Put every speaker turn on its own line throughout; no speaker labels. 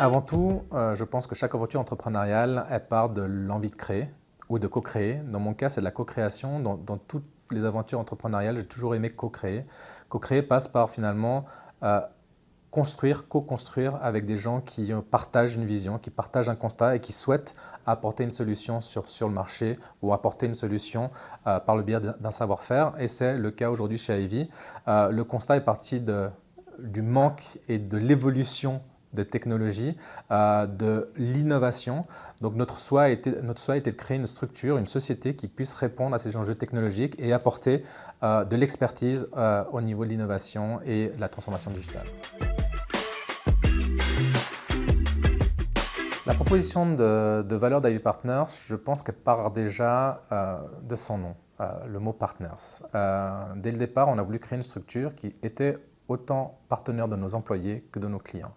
Avant tout, je pense que chaque aventure entrepreneuriale, elle part de l'envie de créer ou de co-créer. Dans mon cas, c'est de la co-création. Dans toutes les aventures entrepreneuriales, j'ai toujours aimé co-créer. Co-créer passe par finalement construire, co-construire avec des gens qui partagent une vision, qui partagent un constat et qui souhaitent apporter une solution sur le marché ou apporter une solution par le biais d'un savoir-faire. Et c'est le cas aujourd'hui chez Ivy. Le constat est parti du manque et de l'évolution de technologie, de l'innovation. Donc notre souhait a été de créer une structure, une société qui puisse répondre à ces enjeux technologiques et apporter de l'expertise au niveau de l'innovation et de la transformation digitale. La proposition de valeur d'Ivy Partners, je pense qu'elle part déjà de son nom, le mot Partners. Dès le départ, on a voulu créer une structure qui était autant partenaire de nos employés que de nos clients.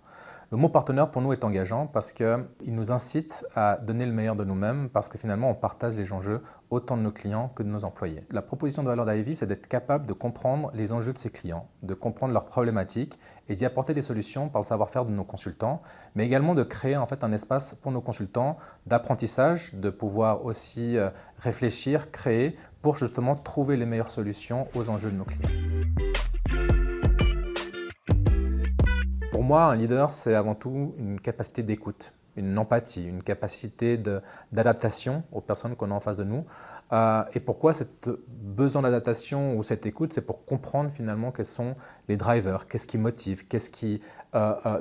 Le mot partenaire pour nous est engageant parce qu'il nous incite à donner le meilleur de nous-mêmes parce que finalement on partage les enjeux autant de nos clients que de nos employés. La proposition de valeur d'Ivy, c'est d'être capable de comprendre les enjeux de ses clients, de comprendre leurs problématiques et d'y apporter des solutions par le savoir-faire de nos consultants, mais également de créer en fait un espace pour nos consultants d'apprentissage, de pouvoir aussi réfléchir, créer pour justement trouver les meilleures solutions aux enjeux de nos clients. Pour moi, un leader, c'est avant tout une capacité d'écoute, une empathie, une capacité d'adaptation aux personnes qu'on a en face de nous. Et pourquoi cet besoin d'adaptation ou cette écoute? C'est pour comprendre finalement quels sont les drivers, qu'est-ce qui motive, qu'est-ce qui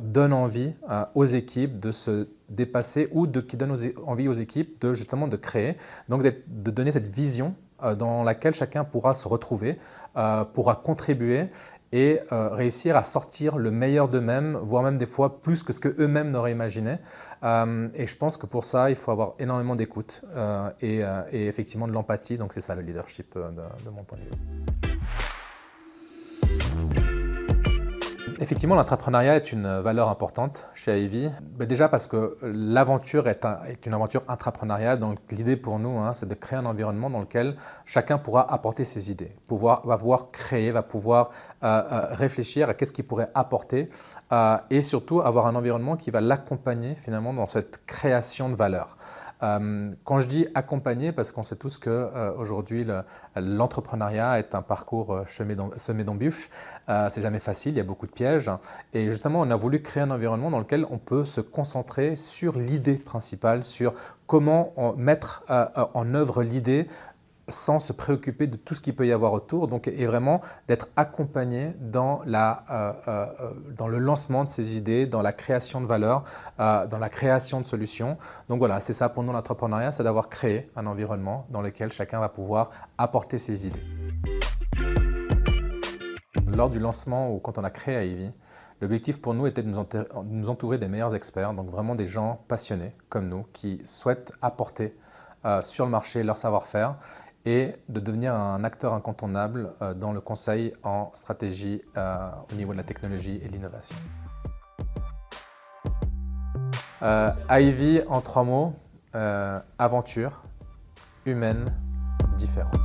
donne envie aux équipes de se dépasser ou qui donne envie aux équipes de justement de créer. Donc de donner cette vision dans laquelle chacun pourra se retrouver, pourra contribuer et réussir à sortir le meilleur d'eux-mêmes, voire même des fois plus que ce qu'eux-mêmes n'auraient imaginé. Et je pense que pour ça, il faut avoir énormément d'écoute et effectivement de l'empathie. Donc c'est ça le leadership de mon point de vue. Effectivement, l'entrepreneuriat est une valeur importante chez Ivy. Déjà parce que l'aventure est une aventure intrapreneuriale. Donc l'idée pour nous, c'est de créer un environnement dans lequel chacun pourra apporter ses idées, va pouvoir créer, va pouvoir réfléchir à qu'est-ce qu'il pourrait apporter et surtout avoir un environnement qui va l'accompagner finalement dans cette création de valeur. Quand je dis accompagner, parce qu'on sait tous qu'aujourd'hui l'entrepreneuriat est un parcours semé d'embûches, c'est jamais facile, il y a beaucoup de pièges et justement on a voulu créer un environnement dans lequel on peut se concentrer sur l'idée principale, sur comment mettre en œuvre l'idée sans se préoccuper de tout ce qu'il peut y avoir autour, donc, et vraiment d'être accompagné dans le lancement de ces idées, dans la création de valeur, dans la création de solutions. Donc voilà, c'est ça pour nous l'entrepreneuriat, c'est d'avoir créé un environnement dans lequel chacun va pouvoir apporter ses idées. Lors du lancement ou quand on a créé Ivy, l'objectif pour nous était de nous entourer des meilleurs experts, donc vraiment des gens passionnés comme nous qui souhaitent apporter sur le marché leur savoir-faire et de devenir un acteur incontournable dans le conseil en stratégie au niveau de la technologie et de l'innovation. Ivy, en 3 mots, aventure, humaine, différente.